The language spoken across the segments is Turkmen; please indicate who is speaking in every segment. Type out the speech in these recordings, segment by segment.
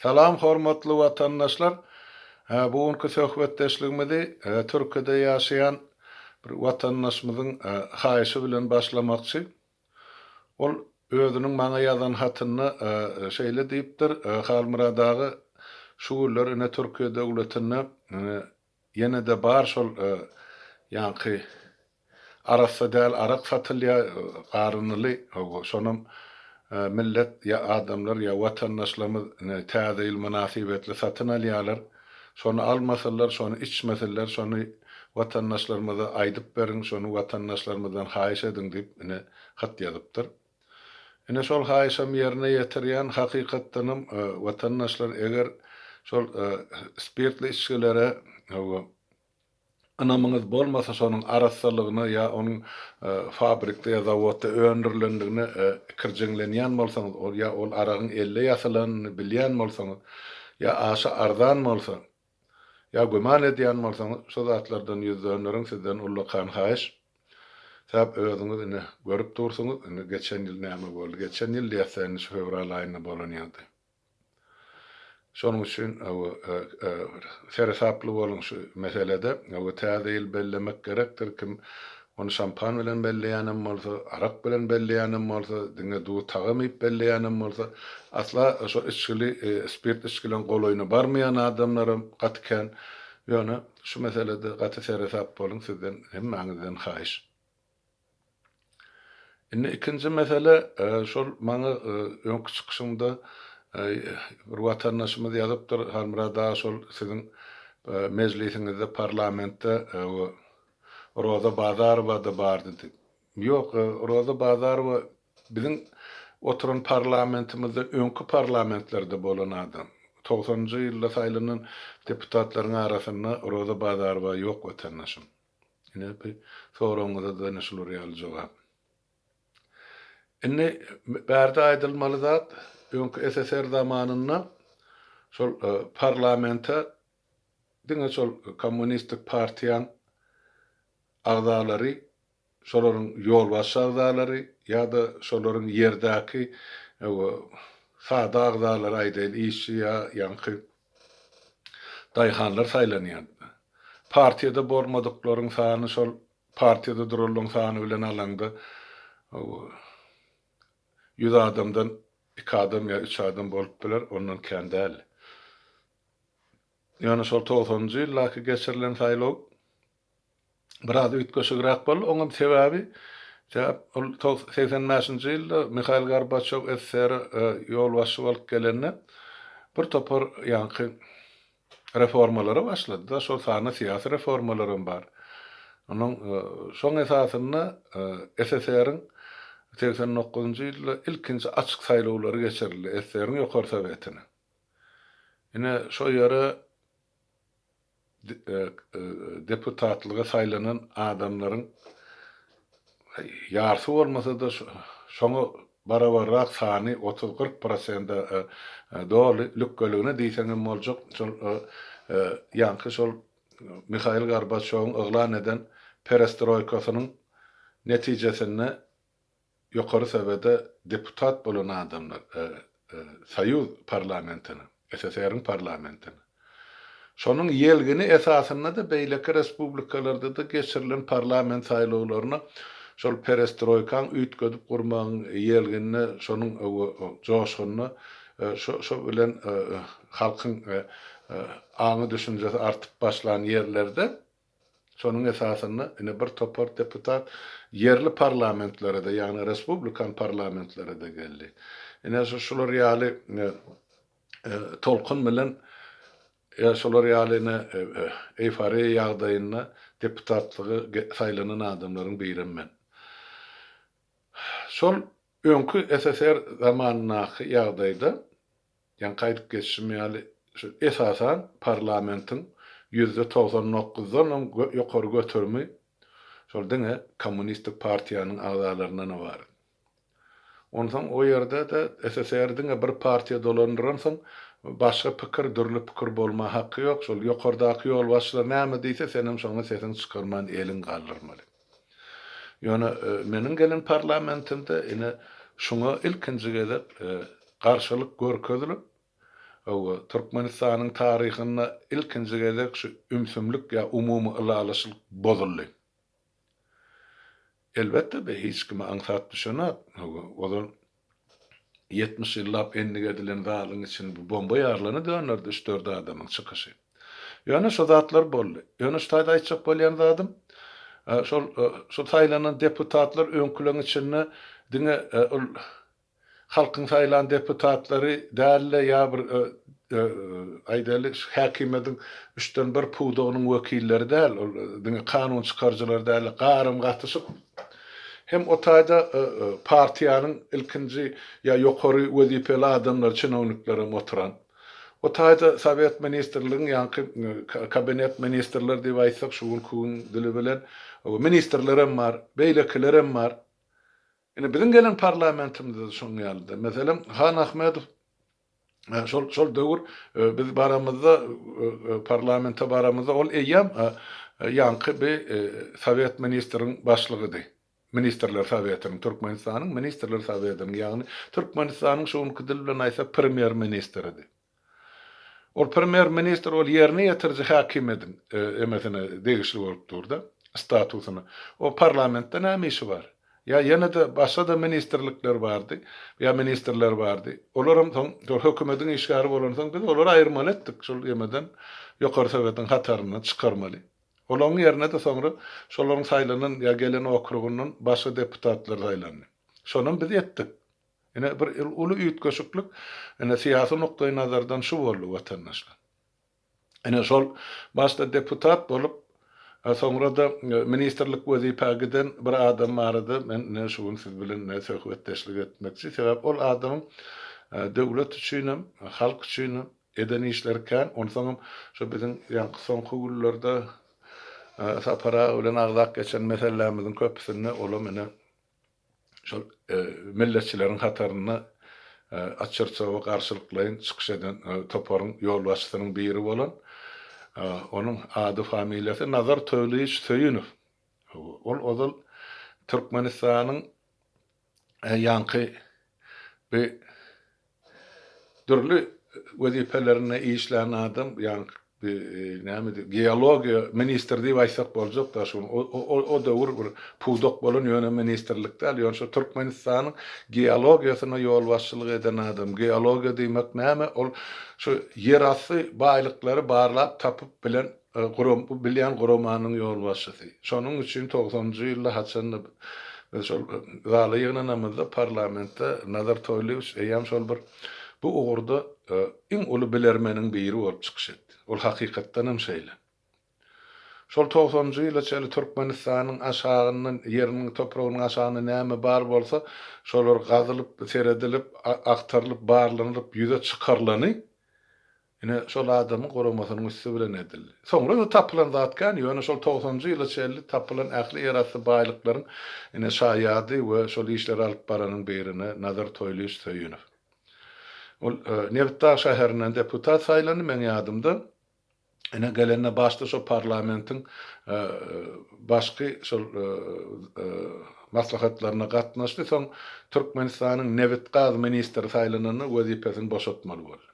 Speaker 1: Salam hormatly watandaşlar. Bugünkü söhbetdeşligimizi Türkiýede ýaşaýan bir watandaşymyzyň haýysy bilen başlamakçy. Ol özüniň maňa ýazan hatyny şeýle diýipdir: "Halmyradagy şuwullar ine Türkiýe döwletine ýene-de bar şol ýanky arassa däl arak satylýar garanyly şonum millet ya adamlar ya watandaşlarymyz täze ýyl münasibetli satyn alýarlar. Şonu almasalar, şonu içmeseler, şonu watandaşlarymyza aýdyp beriň, şonu watandaşlarymyzdan haýyş ediň diýip hat ýazypdyr. Şol haýyşam ýerine ýetirýän hakykatdanam watandaşlar eger şol spirtli içkilere anamyňyz bolmasa şonuň arassalygyny ýa onuň fabrikde ýa zawodda öndürilendigini kirjeňlenýän bolsaňyz, ýa ol aragyň elle ýasalanyny bilýän bolsaňyz, ýa aşy arzan bolsa, ýa güman edýän bolsaňyz, şo zatlardan ýüzleniň sizden ullakan haýyş. Säp özüňiz görüp dursaňyz, geçen ýyl näme boldy? Geçen ýyl ýa-da fevral aýynda bolan ýaly. Şonuň üçin serhesaply bolan şu meselede täze ýyl bellemek gerekdir. Kim onu şampan bilen belleýänem bolsa, arak bilen belleýänem bolsa, diňe duw tagamyp belleýänem bolsa, asla şo içkili spirt içkilen goloýuna barmaýan adamlarym gatken ýöne şu meselede gaty serhesap bolun sizden hemmäňizden haýyş. Ikinji mesele şol maňa öňkü çykyşymda bir watandaşymyz ýazypdyr, Halmyrada şol siziň mejlisiňizde parlamentde Roza Bazarowa da bar dedi. Ýok, Roza Bazarowa biziň oturan parlamentimizde öňkü parlamentlerde bolan adam. 90-njy ýylda saýlanan deputatlaryň arasynda Roza Bazarowa ýok watandaşym. Bir soragyňyza da näşe real jogap. Bärde aýdylmaly zat öňkü SSR zamanynda şol parlamente diňe şol kommunistik partiýaň agzalary, şolaryň ýolbaşy agzalary ýa-da şolaryň ýerdäki sada agzalary aýdyl işçi ýa ýanky daýhanlar saýlanýar. Partiýede bolmadyklaryň sany şol partiýede durulgyň sany bilen alanda 100 adamdan 2 adam ya 3 adam bolup biler, ondan kän däl. Ýani şol 90-njy ýyllaky geçirilen saýlaw biraz ütköşigrak bol, oňa sebäbi 85-nji ýylda Mikhail Gorbaçow SSR ýolbaşy bolup gelende bir topar ýanky reformalara başlady da şol sany syýasy reformalarym bar. Onuň şoň esasynda SSR-iň 89-njy ýylda ilkinji açyk saýlawlary geçirildi SSR-iň ýokary sowetine. Şo ýere deputatlyga saýlanan adamlaryň ýarsy bolmasa-da şoňa barabarrak sany 30-40% doly lükkeligine diýseňem boljak. Şol ýanky şol Mikhail Gorbaçowyň eglan eden perestroýkasynyň netijesinde ýokary sowetde deputat bolan adamlar Soýuz parlamentine, SSR-iň parlamentine. Şonuň ýelgini esasynda da beýleki respublikalarda da geçirilen parlament saýlawlaryna şol perestroýkaň üýtgedip gurmagyň ýelgini, şonuň joşgyny şo bilen halkyň aňy düşünjesi artyp başlan ýerlerde şonuň esasynda bir topar deputat yerli parlamentlere de, ýani respublikan parlamentlere de geldi. Şolar ýaly tolkun bilen şolar ýalyny eýfariýa ýagdaýynda deputatlygy saýlanan adamlaryň birinim men. Şol öňkü SSR zamanynaky ýagdaýda ýani gaýdyp geçişim ýaly esasan parlamentin %99'dan ýokary götürmi şol diňe kommunistik partiýanyň agzalaryna bar. Ondan o ýerde de SSR-diň bir partiýa dolandyransaň başga pikir, dürli pikir bolma haqqy ýok. Şol ýokardaky ýolbaşçylar näme diýse senem şoňa sesini çykarman elin galdyrmaly. Ýöne meniň gelen parlamentimde şoňa ilkinji gelip garşylyk görkezilip o Türkmenistanyň taryhyna ilkinji gezek şu ümsümlik ya umumy ılalaşylyk bozuldy. Elbette be hiç kime aňsat düşenok. Olar 70 ýyllap endige edilen zalyň için bu bomba ýarlany dönerdi 3-4 adamyň çykyşy. Ýöne şo zatlar boldy. Ýöne şu taýda aýtjak bolýan zadym, şol saýlanan deputatlar öňküleň içinde diňe halkyň saýlan deputatlary dälle ýa bir aýdaly häkimetiň 3-den 1 puwdogynyň wekilleri däl, diňe kanun çykarjylar däl, garym gatyşyp hem o taýda partiýanyň ilkinji ýa ýokary wezipeli adamlar, çynowniklerim oturan. O taýda Sowet ministrliginiň ýa-ni kabinet ministrleri diýip aýtsak şuň kuň dili bilen ministrlerim bar, beýlekilerim bar. Ine biziň gelen parlamentimizde şoň ýalyda. Meselem Han Ahmedow şol döwür biz baramyzda parlamenta baramyzda ol eýýam ýa-ni bir Sowet ministriniň başlygydy. Ministrler Sowetiniň, Türkmenistanyň Ministrler Sowetiniň, ýagny Türkmenistanyň şoňky dil bilen aýtsa premier ministridi. Ol premier ministr ol ýerine ýetirji häkimetiň emesine degişli bolup durdy, statusyny. O parlamentde näme işi bar? Ya ýene de başga da ministrlikler bardy, ýa ministrler bardy. Olaram soň hökümetiň işgary bolansoň biz olary aýyrmaly etdik. Şol ýemeden ýokary sowetiň hataryny çykarmaly. Olaryň ýerine de soňra şolaryň saýlanan ýa gelen okrugynyň başga deputatlar saýlandy. Şonun biz etdik. Ine bir uly üýtgeşiklik, ine syýasy nokdaý nazardan şu boldy watandaşlar. Ine şol başda deputat bolup, soňra da ministrlik wezipägiden bir adam bardy. Men ne şuň siz bilen ne söhbetdeşlik etmekçi. Sebäp ol adamyň döwlet üçin, halk üçin eden işlerken, onsoň şu biziň ýa-ni soňky günlerde sapara bilen agzak geçen meselelärimiziň köpüsini ola mene şol milletçileriň hataryny açyrçyga garşylyklaýyn çykyş eden toparyň ýolbaşçysynyň biri bolan onun ady familiýasy Nazar Töwleýiç Söyünow. Ol ozal Türkmenistanyň ýanky bir dürli wezipelerine işleyen adam, ýanky näme geologiya ministri diýip aýtsak boljak da şu o döwür bir puwdok bolan ýöne ministrlikde ýöne şu Türkmenistanyň geologiýasyna ýol başçylyk eden adam. Geologiya diýmek näme? Ol şu yer asty baýlyklary barlap tapyp bilen bilýän gurumanyň ýol başçysy. Şonuň üçin 90-njy ýylda haçan şol zaly ýygnanamyzda parlamentde Nazar Töwleýiç eýam şol bir bu ugurda iň uly bilermeniň biri bolup çykyş etdi. Ol hakykatdan hem şeýle. Şol 90-njy ýyla çäli Türkmenistanyň aşagynyň ýeriniň topragynyň aşagyna näme bar bolsa, şolar gazylyp, seredilip, aktarylyp, barlanyp, ýüze çykarlany. Ine şol adamyň goramasynyň üstü bilen edildi. Soňra da tapylan zatkan, ýöne şol 90-njy ýyla çäli tapylan ähli ýerasy baýlyklaryň ine şaýady we şol işleri alyp baranyň berine Nazar Töwleýiç Söyünow. Ol Nevtdağ şäherinden deputat saýlandy men ýadymda. Ine gelenne başda şo parlamentiň başky şol maslahatlaryna gatnaşdy. Soň Türkmenistanyň Nevtdağ ministri saýlanany wezipesini boşaltmaly boldy.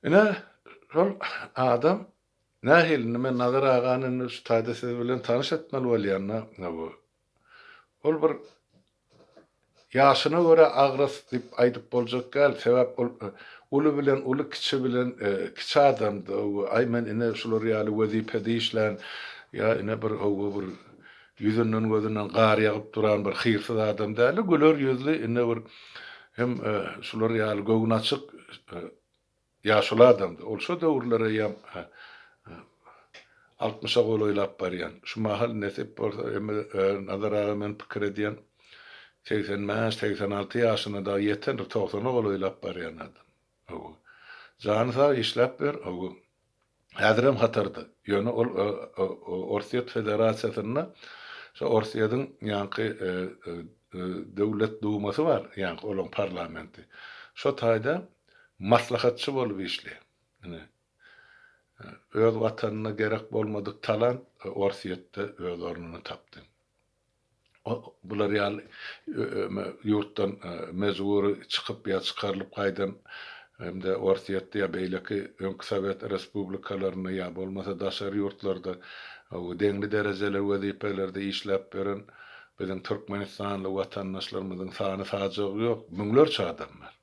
Speaker 1: Ine şol adam nähilini men Nazar aganyň şu taýda siz bilen tanyş etmeli bolýanna bu. Ol bir ýaşyna göre agras diýip aýdyp boljak gal, sebäp uly bilen uly kiçi bilen kiçi adamdy. Ay men ine şolary ýaly wezipede işlän ýa ine bir ýüzünden gözünden gar ýagyp duran bir hyrsyz adam däl, güler ýüzli ine bir hem şolary ýaly göwüň açyk ýaşly adamdy. Ol şo döwürlere ýam 60-a goloýlap barýan. Şu mahal nesip bolsa Nazar aga men pikir edýän 85-86 ýaşyna da ýeten 90-a goloýlap barýan adam. Janysa işläp ber, häzirem hatardy. Ýöne ol Orsiýet Federasiýasyna, şo Orsiýadyň ýanky döwlet dumasy bar, ýanky olaň parlamenti. Şo taýda maslahatçy bolup işleýär. Öz watanyna gerek bolmadyk talant Orsiýetde öz ornuny tapdy. Bular ýaly ýurtdan mezguri çykyp ýa çykarylyp gaýdan hem-de ortaýatda ýa beýleki öňki Sowet respublikalaryna ýa bolmasa daşary ýurtlarda deňli derejeli wezifelerde işläp beren biziň Türkmenistanly watandaşlarymyzyň sany sajagy ýok, müňlerçe adam bar.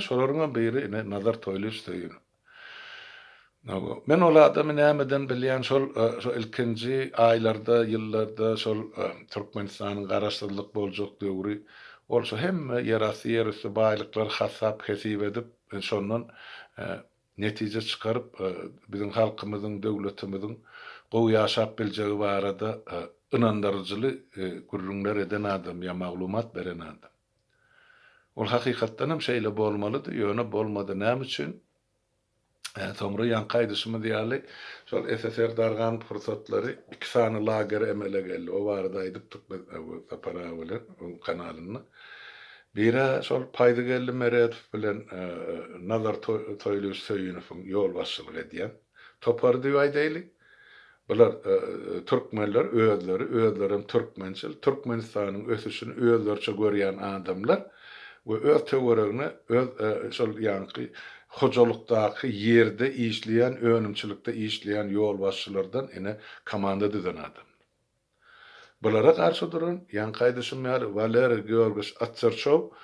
Speaker 1: Şolaryň biri Nazar Toýlus diýen. Men ol adamy nämeden bilýän şol ilkinji aýlarda, ýyllarda şol Türkmenistanyň garaşdyrlyk boljak döwri bolsa hemme ýerasy ýerüstü baýlyklar hasap hesip edip şondan netije çykaryp biziň halkymyzyň, döwletimiziň gowy ýaşap biljegi barada ynandyrjyly gürrüňler eden adam ýa maglumat beren adam. Ol hakykatdan hem şeýle bolmalydy, ýöne bolmady. Näme üçin? Sonra ýankaýdyşymy diýäli, şol SSR dargan fursatlary 2 sany lager emele geldi. O barada aýdyp Taparawylar kanalyny. Bire şol Paýdygelli Meretov bilen Nazar Toýlus Söýünowyň ýol başçylyk edýän. Topar diýip aýdaýly. Bular türkmenler özleri türkmençil, Türkmenistanyň ösüşini özlerçe görýän adamlar we öz töweregine şol ýanky hojalykdaky ýerde işleýän, önümçilikde işleýän ýol başçylardan ene komanda düzen adam. Bulara garşy duran ýankaýdyşym ýaly Valeri Georgievich Atserchow,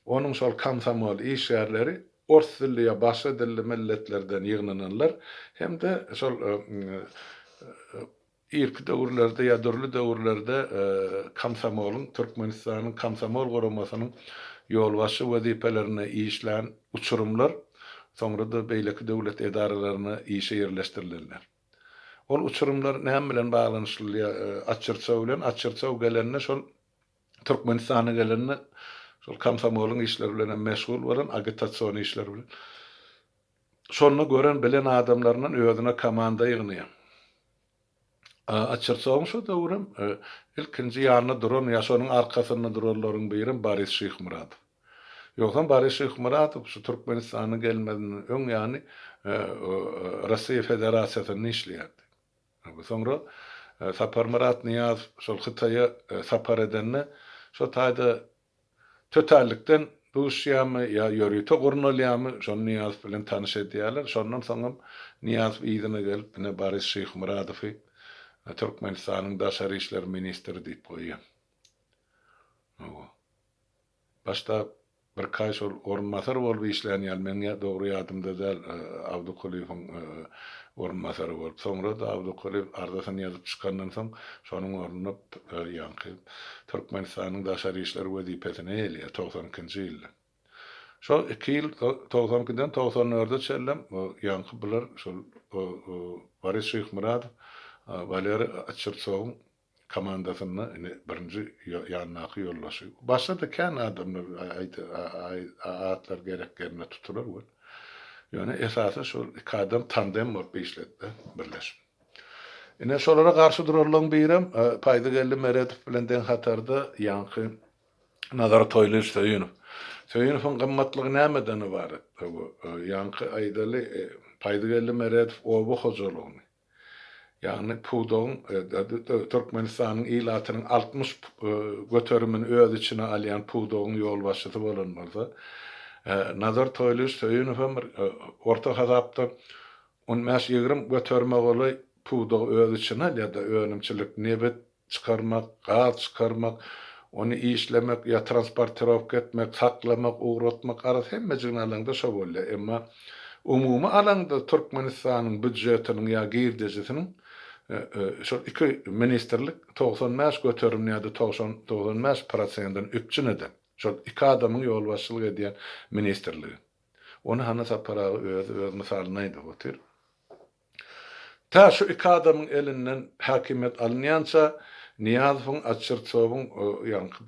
Speaker 1: onuň şol komsomol işgärleri ors dilli ýa başga dilli milletlerden ýygnananlar hem-de şol ilk döwürlerde ýa dörli döwürlerde komsomoluň Türkmenistanyň komsomol goramasynyň ýol başçy wezipelerine işlän uçurumlar soňra da beýleki döwlet edaralaryna işe ýerleşdirildiler. Ol uçurumlar näme bilen baglanyşly Atserchow gelenne şol Türkmenistana gelenne şol komsomoluň işleri bilen meşgul bolan agitasiýon işleri bilen. Şonu gören bilen adamlarynyň özüne komanda ýygnaýar. Atserchow şu döwrüm ilkinji ýanyna duran ýa şonuň arkasynda duranlaryň biri Boris Şyhmuratov. Ýoksa Boris Şyhmuratov şu Türkmenistana gelmeden öň ýany Russiýa Federasiýasyny işleýärdi. Soňra Sapar Murat Niýaz şol Hytaýa sapar edenne şo taýda tötallikden Russiýamy ýa ýörüýte gurnalýamy şol Niýaz bilen tanyş edýärler. Şondan soňam Niýaz ýygyna gelip Boris Şyhmuratowy Türkmenistanyň daşary işler ministri diýip goýýan. Başta bir kaç ornmasar bolup işleýän ýaly men dogry ýadymda däl Abdukuliýewiň ornmasary bolup soňra da Abdukuliýew ardasyny ýazyp çykandan soň şonuň ornuny ýanky Türkmenistanyň daşary işler wezipesine elýär 92-nji ýylda. Şo 2 ýyl 92-den 94-de çellem ýanky bular şol Boris Şyhmuratov Valeri Atserchow komandasyny birinji ýanynaky ýollaşy. Başda da kän adamlar atlar gereklerine tutular we ýöne esasy şol iki adam tandem bolup işletdi, birleşip. Ine şolara garşy durarlaryň birem Paýdygelli Meretov bilen den hatarda ýanky Nazar Toýlus Söýünowyň gymmatlygy nämeden ibaret? Ýanky aýdaly Paýdygelli Meretov oba hojalygyny yani Pudong Türkmenistanyň ilatynyň 60 göterümini öz içine alýan Pudong ýol başçysy bolanlarda Nazar Toýlus Söýünow orta hasapda 15-20 göterme boly Pudong öz içine ýa-da önümçilik nebet çykarmak, gaz çykarmak, onu işlemek ýa transportirowka etmek, saklamak, uğratmak arasy hemme jynalanda şo bolýar. Emma umumy alanda Türkmenistanyň büdjetiniň ýa girdejisiniň şol iki ministerlik 95 göterim ýa-da 95%-dan üpçüneden. Şol iki adamyň ýol başçylyk edýän ministerligi. Onu hana saparagy öz misalyna aýdyp otyr. Ta şu iki adamyň elinden hakimiýet alınýança Niýazowyň, Atserchowyň ýanky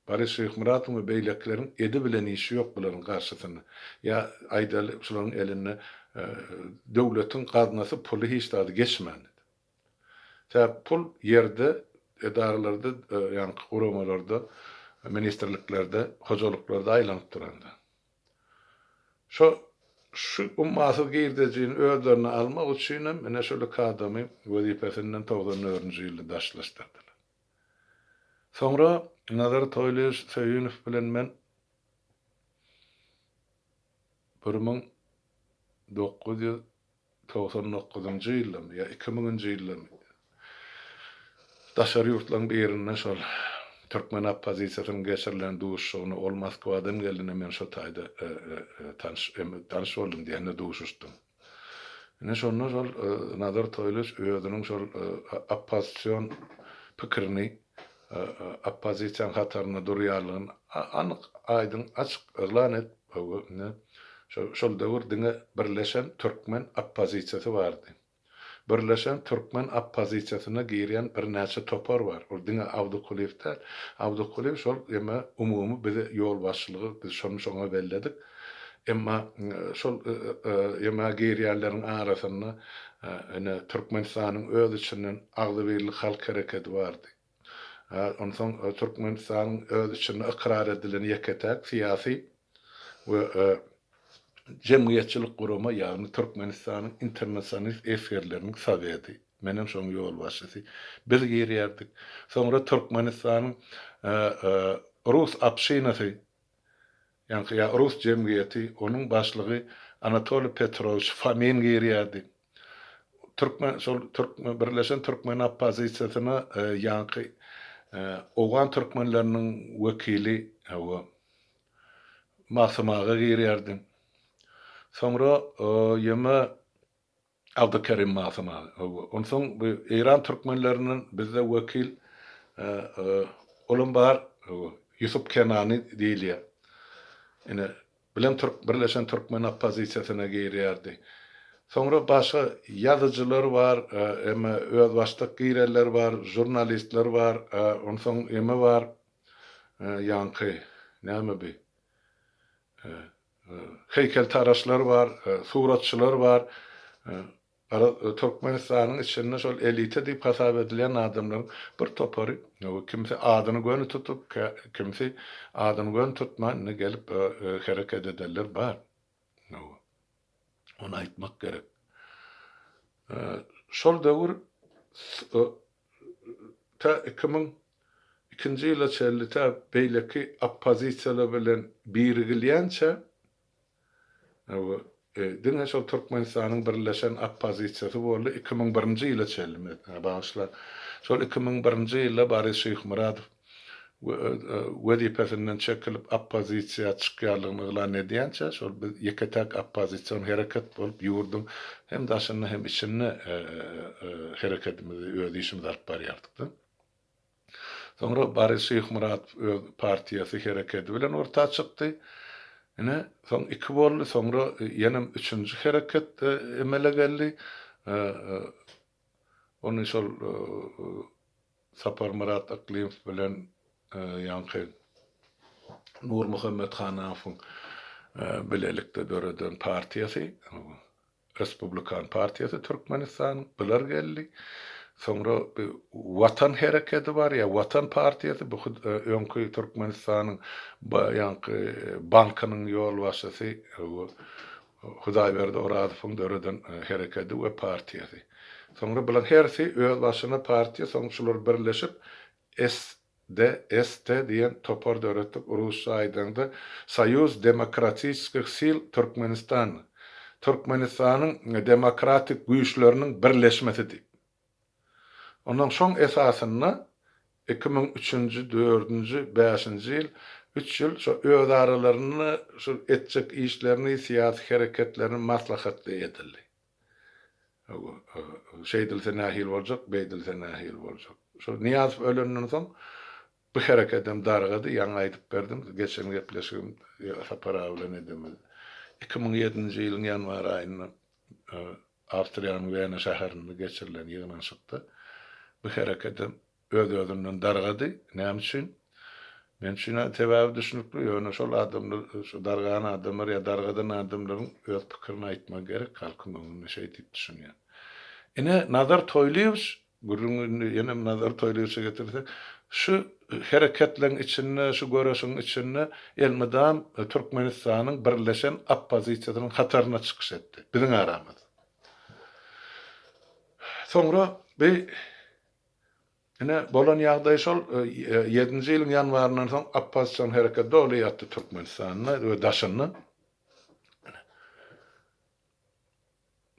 Speaker 1: Boris Şyhmuratow we beýlekleriň edi bilen işi ýok bularyň garşysynda. Ýa aýdaly şolaryň eline döwletiň gaznasy puly hiç da geçmedi. Pul ýerde, edaralarda, ýanky guramalarda, ministerliklerde, hojalyklarda aýlanyp duranda. Şu ummasy girdejini özlerine almak üçin mene şol adamy wezipesinden 94-nji ýylda daşlaşdyrdylar. Soňra Nazar Toýlys Söýünüf bilen men 1999-njy ýyldam ýa 2000-njy ýyldam daşary ýurtlaryň birinden şol türkmen oppozisiýasynyň geçirilen duşuşyny ol Moskwadan geldiňe men şo taýda tanış boldum diýende duşuşdum. Ine şonda şol Nazar Toýlys özüniň şol oppozisiýon pikirini oppozisiýa hataryna durýarlygyny anyk aýdyn açyk elan et. Şol döwür diňe birleşen türkmen oppozisiýasy bardy. Birleşen türkmen oppozisiýasyna girýän bir näçe topar bar. Ol diňe Awdukuliv'de, Awdukuliv şol ema umumy bize ýol başçylygy, biz şoňa belledik. Emma şol ema girýänleriň arasynda ene Türkmenistanyň öz içinden agzybirlik halk hereketi bardy. Ondan Türkmenistanyň öz içinde ikrar edilen ýeketek syýasy we jemgyýetçilik gurumy ýagny Türkmenistanyň internasionalist eserleriniň soweti. Menen şoň ýol başçysy. Biz girýärdik. Soňra Türkmenistanyň Rus apşynasy, ýa Rus jemgyýeti, onuň başlygy Anatoliy Petrovich Fomin girýärdi. Birleşen Türkmen oppozisiýasyna ýanky Oğan Türkmenleriniň wekili mahkemaga girýärdi. Soňra ýeme Abdukerim mahkemaga. Onsoň İran Türkmenleriniň bizde wekil olan bar Yusuf Kenani diýilýär. Ine bilen Birleşen Türkmen oppozisiýasyna girýärdi. Soňra başga ýazyjylar bar, eme öz başlyk gireler bar, jurnalistler bar, onsoň eme bar, ýanky näme bi? Heykeltaraşlar bar, suratçylar bar. Türkmenistanyň içinde şol elite diýip hasap edilen adamlar bir topary. Kimse adyny göni tutup, kimse adyny göni tutmaýan gelip hereket ederler bar. Onu aýtmak gerek. Şol döwür ta 2002-nji ýyla çellite beýleki oppozisiýalar bilen birigilýänçe diňe şol Türkmenistanyň birleşen oppozisiýasy boldy 2001-nji ýyla çellime. Başlar. Şol 2001-nji ýylda Boris Şeýhmuradow wezipesinden çekilip oppozisiýa çykýarlygyny elan edýänçe şol ýeketek oppozisiýon hereket bolup ýurdum. Hem daşyny hem içini hereketimizi öz işimizi alyp barýardyk. Soňra Boris Şeýhmuradow partiýasy hereketi bilen ortağa çykdy. Ine soň 2 boldy, soňra ýene 3-nji hereket emele geldi. Onu şol Sapar Murat Aklimov bilen ýanky Nur Muhammed Hanafowyň bilelikde döreden partiýasy, Respublikan partiýasy Türkmenistan biler geldi. Soňra Watan hereketi bar ya, Watan partiýasy bu öňkü Türkmenistanyň ýanky bankanyň ýol başçysy Hudaýberdi Oradowyň döreden hereketi we partiýasy. Soňra bular hersi öz başyna partiýa, soň şular birleşip ST diýen topar döretip Rusça aýdanda Soyuz Demokratических сил Türkmenistan. Türkmenistanyň demokratik güýçleriniň birleşmesidir. Ondan şoň esasyna 2003-nji, 4-nji, 5-nji ýyl 3 ýyl şo öz aralaryny şu etjek işlerini, syýasy hereketlerini maslahatly edildi. Şeýdilse nähil boljak, beýdilse nähil boljak. Şo Niýazow ölenden soň bu hereketem dargady, ýa aýdyp berdim. Geçen gepleşigim Sapara bilen edem. 2007-nji ýylyň ýanwar aýynda Awstriýanyň Wien şäherinde geçirilen ýygynan çykdy. Bu hereketem öz-özünden dargady. Näme üçin? Men şuna sebäbi düşünipli, ýöne şol adamlar, şu dargan adamlar ýa dargadan adamlaryň öz pikirini aýtmak gerek, halkyň öňünde şey diýip düşünýär. Ine Nazar Toýlys, ýene Nazar Toýlys'a getirsek, şu hereketleriň içinde, şu göreşiň içinde elmydam Türkmenistanyň birleşen oppozisiýasynyň hataryna çykyş etdi. Biziň aramyzda. Soňra Ine bolan ýagdaý şol 7-nji ýylyň ýanwaryndan soň oppozisiýon hereket doly ýatdy Türkmenistanyna we daşyny.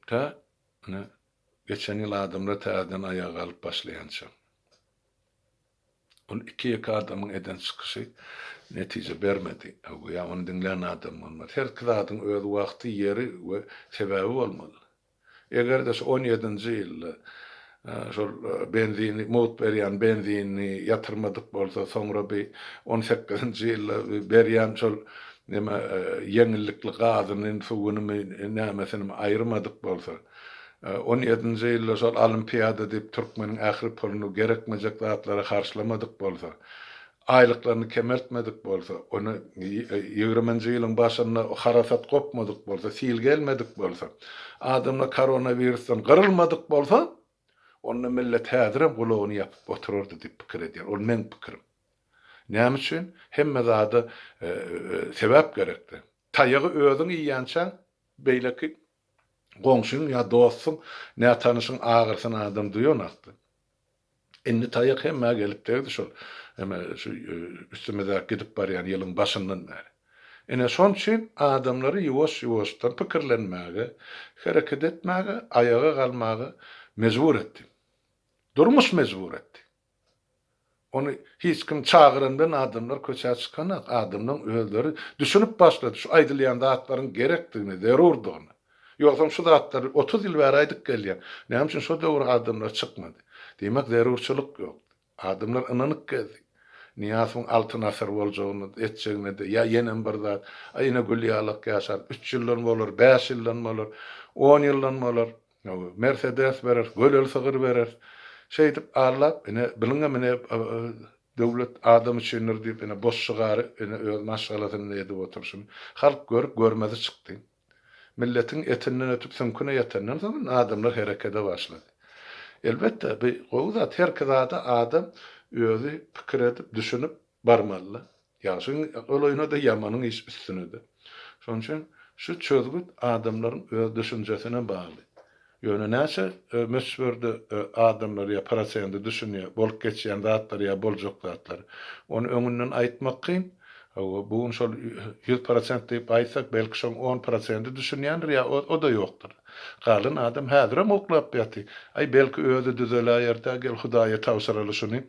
Speaker 1: Ta ine geçen ýyl adamlar täzeden ayağa galyp başlaýança. On iki adamın eden çykyşy netije bermedi. Bu ya onu dinleyen adam olmalı. Her kılaadın öz vakti, yeri ve sebebi olmalı. Eğer de 17. yılda şol benzini, mut beryan benzini yatırmadık bolsa sonra bir 18. yılda beryan şol neme yenilikli gazının suwuny nämesini ayırmadık bolsa 17. yılda şol olimpiyada dip Türkmenin ähir pulunu gerekmejek zatlara karşılamadık bolsa aylıklarını kemeltmedik bolsa, onu 20-nji ýylyň başynda harasat kopmadyk bolsa, sil gelmedik bolsa, adamla koronavirusdan gyrylmadyk bolsa, onu millet häzirem gulagyny ýapyp otururdy diýip pikir edýär. Ol men pikirim. Näme üçin? Hemme zady sebäp gerekdi. Taýygy özüň iýýänçä beýleki goňşuň ýa dostum, näme tanyşyň agyrsyň adam duýanakdy. Indi taýyk hemme gelip degdi şol. Ama şu üstüme gidip baryan yılın başından beri. Ene son için adamları yuvaş-yuvaştan pikirlenmäge, hareket etmäge, ayağa galmagy mezbur etdi. Durmuş mezbur etdi. Onu hiç kim çağırandan adamlar köçe çıkanak, adamdan özleri düşünüp başladı. Şu aydylýan zatlaryň gerekdigini, zerurdygyny. Ýoksa şu zatlar 30 ýyl bäri aýdyp gelýär. Näme üçin şu döwür adamlar çykmady? Demek zerurçylyk ýok. Adamlar inanyp geldi. Niýasyň altyn asar boljagyny etjegine de ya ýenen bir zat aýyna gülýalyk ýaşar 3 ýyldan bolar 5 ýyldan bolar 10 ýyldan bolar Mercedes berer gölel sygyr berer şey dip arlap ine bilinge mene döwlet adam üçindir diýip ine boş şygary ine öz maşgalatyny edip oturşyn halk görüp görmezi çykdy milletin etinden ötüp sümküne ýetenden soň adamlar herekete başlady elbetde bir gowzat her kızada adam özü pikir edip, düşünüp barmalı. Ýa-şun olaýyna da ýamanyň iş üstünede. Şoň üçin şu çözgüt adamlaryň öz düşünjesine bagly. Ýöne näçe meşhurdy adamlar ýa parasyanda düşünýär, bolup geçýän zatlar ýa boljak zatlar. Onu öňünden aýtmak kyn. Bu şol 100% diýip aýtsak, belki şoň 10% düşünýändir ýa o da ýokdur. Galyn adam häzirem oklap ýaty. Ay belki özü düzelýär-de gel Hudaýa tawsiralyşyny.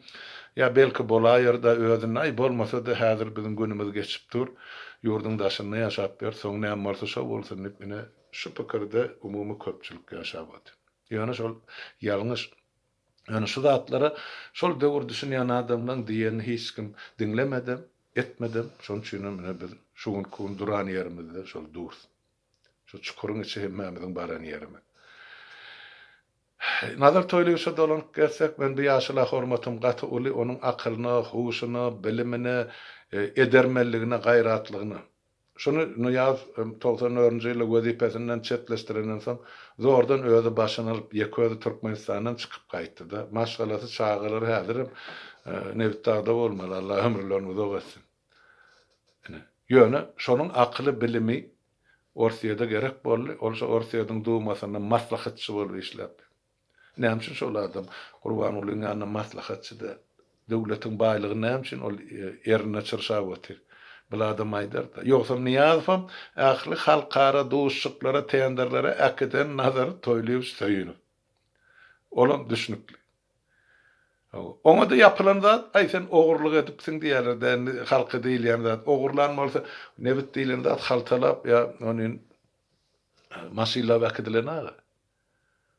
Speaker 1: Ya belki bolaýar-da özüne ay bolmasa da häzir bizim günümüz geçip dur. Ýurduň daşynda ýaşap ber, soň näme bolsa şo bolsun diýip mine şu pikirde umumy köpçülik ýaşabat. Ýöne şol ýalňyş. Ýöne şu zatlara şol döwür düşünýän adamlaryň diýeni hiç kim dinlemedem, etmedem. Şoň üçin mine biz şuň kun duran ýerimizde şol dur. Şu çukuryň içi hemmemiziň baran ýerimiz. Nazar toýluşa dolanyp gelsek, men bu ýaşyla hormatym gaty uly, onuň akylyna, huşyna, bilimine, edermelligine, gaýratlygyna. Şunu ýaz 94-nji ýyly wezipesinden çetleşdirenden soň zordan özü başyny alyp ýeközi Türkmenistandan çykyp gaýtdy da. Maşgalasy çağılar häzir Nebitagda bolmaly, Allah ömürlerini uzak etsin. Ýöne şonuň akly, bilimi Orsiýada gerek boldy. Olsa Orsiýadyň duýmasyna maslahatçy bolup işläp. Näme üçin şol adam Gurban ulyň ýanyna maslahatçy-da döwletiň baýlygy näme üçin ol erine çyrşap otyr. Bu adam aýdar da. Ýoksa Niýazowam ähli halkara duşuklara, teýenderlere äkiden nazar toýlyp söýünür. Olam düşünükli. Ona da yapılan zat, ay sen oğurluk edipsin diýerler, halky diýilýän zat, oğurlanma bolsa, nebit diýilen zat haltalap ya onun maşyla vakitilen aga.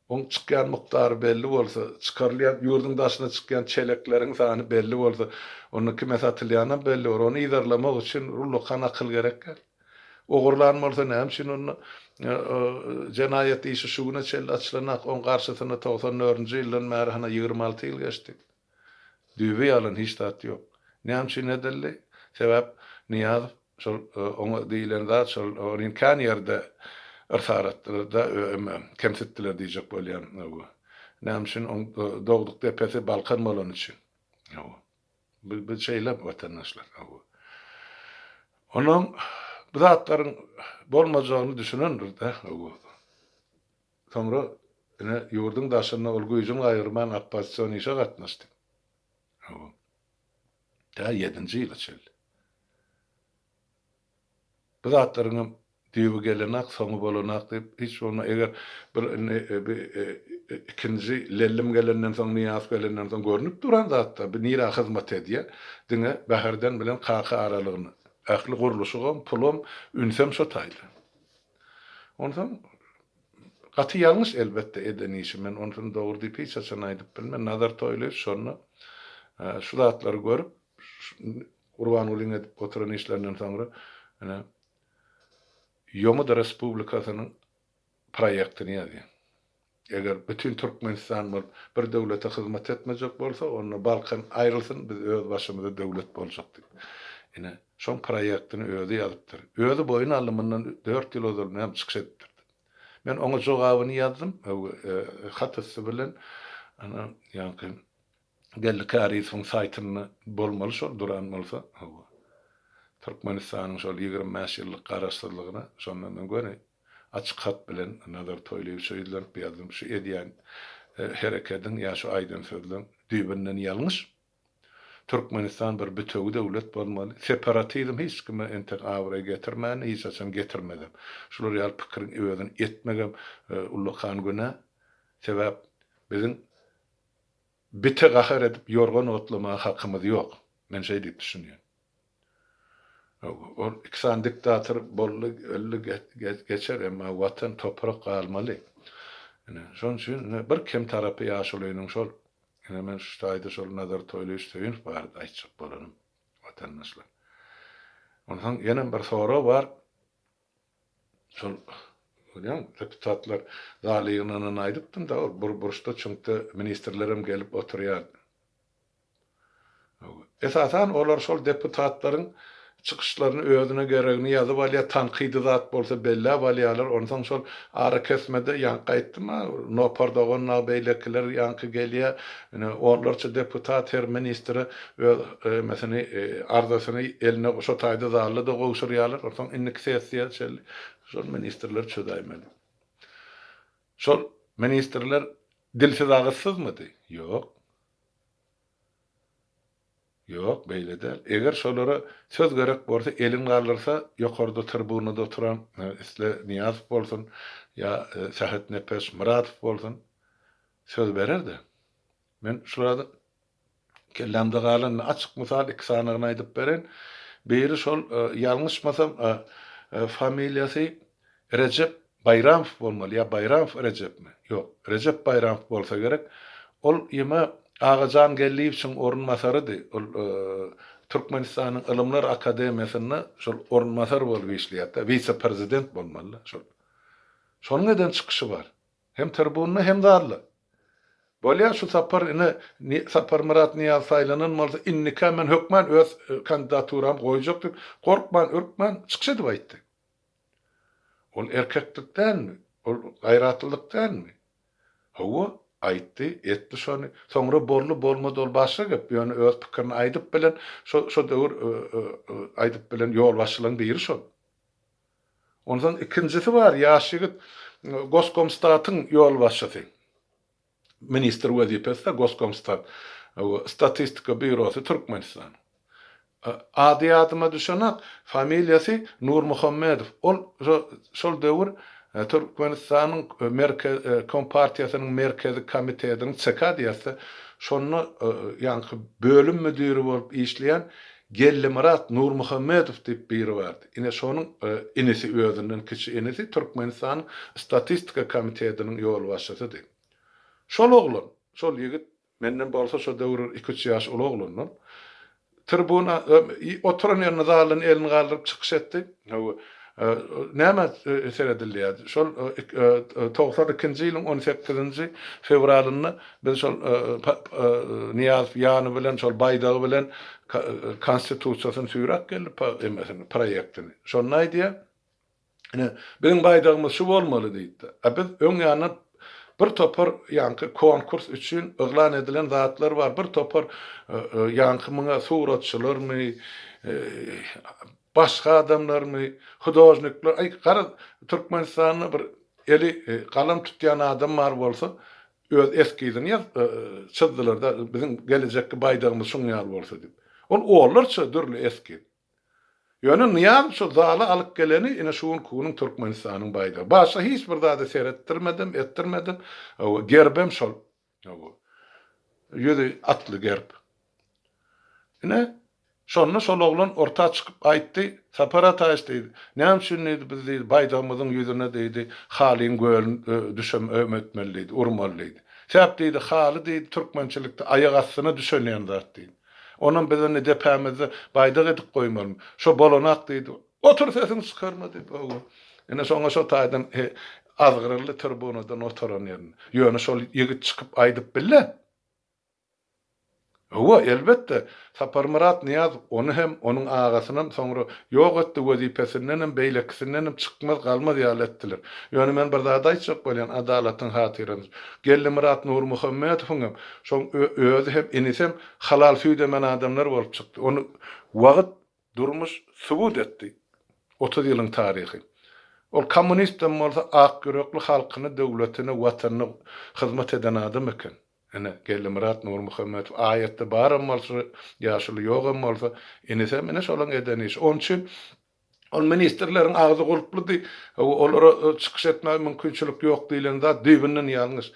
Speaker 1: On çykýan mukdary belli bolsa, çykarylýan ýurdun daşyna çykýan çelekleriň sany belli bolsa, onu kime satylýany belli olur. Onu idarlamak üçin rullukhan akyl gerekler. Oğurlanma bolsa näme üçin onu jenayet işi şuguna çelle açylanak, on garşysyna 94-nji ýyldan bäri hana 26 ýyl geçdi. Düýbi ýalan hiç tat ýok. Näme üçin edildi? Sebäp Niýaz şol oňa diýilen zat şol imkan ýerde irsaratlarda kemsitdiler diýjek bolýan. Näme üçin dogduk depesi Balkan bolan üçin. Bu şeýle watandaşlar. Onuň bu zatlaryň bolmajagyny düşünendir de. Sonra ýurduň daşyna ol güýjüň aýyrman oppozisiýon işe gatnaşdy. Ta 7-nji ýyla çel. Bu zatlaryň diýip gelenak, soňy bolanak diýip hiç onu eger bir ikinji lellim gelenden soň niýaz gelenden soň görnüp duran zatda bir nira hyzmat edýär. Diňe bäherden bilen kaka aralygyny, ähli guruluşygam, pulum, ünsem şo taýdy. Ondan gaty ýalňyş elbetde eden işi men onu dogry diýip hiç açan aýdyp bilmem. Nazar toýlaýyp şonu şu zatlary görüp Urban ulyň edip oturan işlerinden soňra ana Ýomada Respublikasynyň proýektini ýazýar. Eger bütün Türkmenistan bir döwlete hyzmat etmejek bolsa, onu Balkan aýrylsyn, biz öz başymyza döwlet boljak diýip. Ine şol proýektini özi ýazypdyr. Özi boyun alymyndan 4 ýyl ozalmaýan çykyş etdirdi. Men oňa jogabyny ýazdym, hatasy bilen ana ýa-ni geldi Kariýewiň saýtyny bolmaly şol duran bolsa, Türkmenistanyň şol 25 ýyllyk garaşdyrlygyna şondan göre açyk hat bilen nazar toýlaýyp şeýler ýazdım. Şu edýän hereketiň ýa şu aýdan sözlen düýbünden ýalňyş. Türkmenistan bir bütögi döwlet bolmaly. Separatizm hiç kime entek awra getirmän, hiç açan getirmedem. Şular ýaly pikirin öweden etmegem ullakan güne sebäp bizim bite gahar edip yorgan otlama hakkımız yok. Men şey diýip düşünýär. O iksan diktator bolly öllü geçer emma watan toprak galmaly. Ene şoň üçin bir kim tarapy ýaşulynyň şol men şu taýda şol nazar toýlaýyş söýün bardy aýtjak bolanym watandaşlar. Ondan ýene bir soru bar. Şol deputatlar zalygynyň aýdypdym da buruşda çünki ministrlerim gelip oturýar. Esasen olar şol deputatlaryň çıkışlarını özüne geregini ýazyp alýar, tanqidi zat bolsa belli alýarlar. Ondan şol ara kesmede ýanky aýtdyma, Nopardogon nabeýlekiler ýanky gelýär. Ine onlarça deputat her ministri meseni arzasyny eline şo taýda zarly da gowşurýarlar. Ondan inniki sessiýa şol ministrler çödäýmeli. Şol ministrler dilsiz agyssyzmydy? Ýok. Yok, beýle del. Eger şolara söz gerek bolsa, elin galyrsa, ýokarda tribunada oturan isle Niýaz bolsun, ýa Sahat Nepes Muratow bolsun, söz bererdi. Men şurada kellemde galan açyk mysal iki sanagyny aýdyp beren. Biri şol ýalňyşmasam familiýasy Recep Bayramow bolmaly, ýa Bayramow Recepmi? Ýok, Recep Bayramow bolsa gerek. Ol ýema Ağacan gelliği için orunmasarıdı. Türkmenistanyň Ilymlar Akademiýasyna şol orunmasar bolup işleýär. Vice prezident bolmaly şol. Şonuň neden çykyşy bar? Hem tribunna hem darly. Bolýar şu sapar Sapar Murat Niýaz saýlanylmaly, innike men hökmen öz kandidaturam goýjak diýip korkman, ürkman çykyş edip aýtdy. Ol erkeklikdenmi? Ol gaýratlylykdanmy? Hawa aýtdy, etdi şonu. Soňra bolmady ol başga gep, ýöne öz pikirini aýdyp bilen, şo döwür aýdyp bilen ýol başlaryň biri şol. Ondan ikincisi bar, ýaş ýigit Goskomstat'ın ýol başçysy. Minister wezipesinde Goskomstat, Statistika Bürosu Türkmenistan. Ady adyma düşenek familiýasy Nur Muhammedow. Ol şol döwür Türkmenistanyň Kompartiýasynyň merkezi komitesining sekadiýasy şonu ýanky bölüm müdiri bolup işleýän Gelli Murat Nur Muhammedow diýip biri bardy. Ine şonuň inisi özünden kiçi inisi Türkmenistan Statistika Komitesining ýol başçysydy. Şol oglan, şol ýigit menden bolsa şo döwür 2-3 ýaş oglandan tribuna oturan ýerine zalyny elini galdyryp çykyş etdi. Näme seredilýär? Şol 92-nji ýylyň 18-nji fevralyny biz şol Niýaz ýany bilen şol Baydagy bilen konstitusiýasyny süýräp gelip proýektini. Şol näýdi? Bizim Baydagymyz şu bolmaly diýdi. Biz öň ýanyna bir topar ýanky konkurs üçin eglan edilen zatlar bar. Bir topar ýanky muňa suratçylarmy, başga adamlarmy, hudojnikler, gara Türkmenistanyň bir eli galam tutýan adam bar bolsa, öz eskiden ya çizdiler da bizim gelecekki baydağımız şuňal bolsa dip. Ol oğullarça dürlü eski. Ýöne niýam şu zala alyp geleni ine şuň kunyň Türkmenistanyň baýdagy. Başga hiç bir zada serettirmedim, ettirmedim. O gerbem şol. O ýüzi atly gerb. Ine şonu şol oglan orta çykyp aýtdy, "Separat aýtdy. Näme üçin biz baýdagymyzyň ýüzüne diýdi, halyn göň düşem ömetmeliydi, urmalıydı. Sebäp diýdi, haly diýdi türkmençilikde aýak astyna düşenýän zat diýdi. Onuň bizini depämizi baýdag edip goýmaly. Şo bolanak diýdi. Otur sesini çykarma diýdi. Ine şoňa şo taýdan azgyrly tribunadan oturan ýerine. Ýöne şol ýigit çykyp aýdyp bille. Owa elbetde Sapar Murat Niyaz onu hem onun ağasından sonra yok etdi wezipesinden hem beýlekisinden hem çykmaz galmaz ýaly etdiler. Ýöne men bir zada aýtjak bolýan adalatyň hatyrynda. Gelli Murat Nur Muhammedowyň hem şoň özü hem inisem halal süýdemen adamlar bolup çykdy. Onu wagt durmuş subut etdi. 30 ýylyň taryhy. Ol kommunistden bolsa ak yürekli halkyny, döwletine, watanyna hyzmat eden adam eken. Ene geldi Murat Nur Muhammed ayette barım bolsa ýaşuly ýogam bolsa inisem ene şolaň eden iş. Onun üçin ol ministerleriň agzy gulplydy. Olara çykyş etme mümkinçilik ýok diýilen zat düýbinden ýalňyş.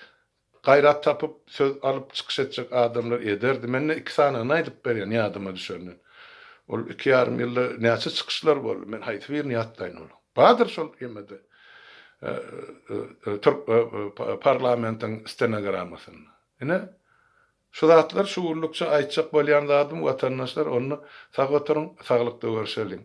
Speaker 1: Gaýrat tapyp söz alyp çykyş etjek adamlar ederdi. Menne 2 sanagyny aýdyp berýän ýadyma düşenden. Ol 2,5 ýylda näçe çykyşlar boldy. Men haýtyp bir ýatdaýyn ol. Badyr şol ýemede. Türk parlamentiň stenogrammasyny. Ine şu zatlar şuurlukça aýtjak bolýan zadım watandaşlar onu sag oturuň, saglykda görüşelim.